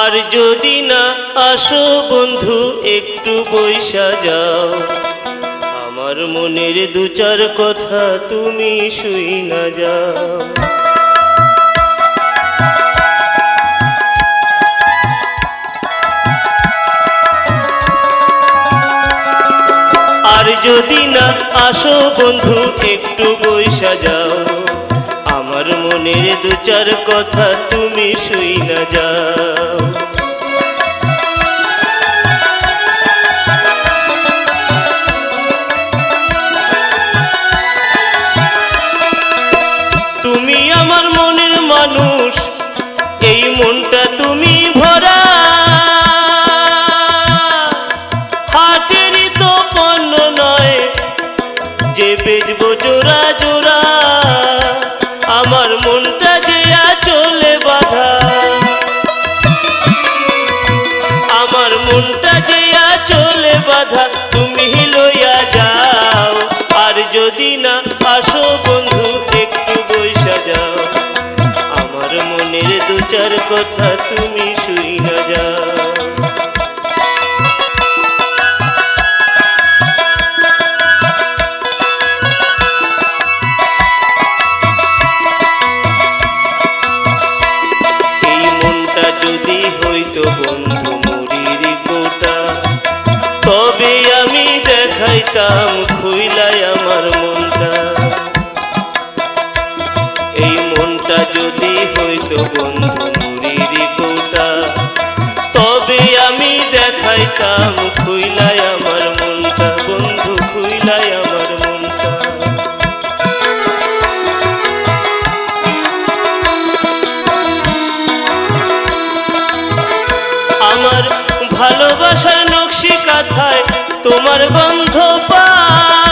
আর যদি না আসো বন্ধু একটু বইসা যাও, আমার মনের দু চার কথা তুমি শুই না যাও। আর যদি না আসো বন্ধু একটু বইসা যাও, আমার মনের দু চার কথা তুমি শুই না যাও। তুমি আমার মনের মানুষ, এই মনটা তুমি ভরা, হাটেরই তো পণ্য নয় যে বেচবো জোড়া জোড়া। আমার মনটা যে আঁচলে বাঁধা, আমার মনটা যে আঁচলে বাঁধা, তুমি লইয়া যাও। আর যদি না আসো বন্ধু একটু বইসা যাও, আমার মনের দু চার কথা তুমি শুই না যাও। যদি হইতো বন্ধু মুড়ির কোটা, তবে আমি দেখাইতাম খুইলাই আমার মনটা। এই মনটা যদি হইতো বন্ধু মুড়ির কোটা, তবে আমি দেখাইতাম খুইলাই আমার মনটা। বন্ধু খুইলাই আমার মনটা। আমার ভালোবাসার নকশি কাঁথায় তোমার গন্ধ পাই।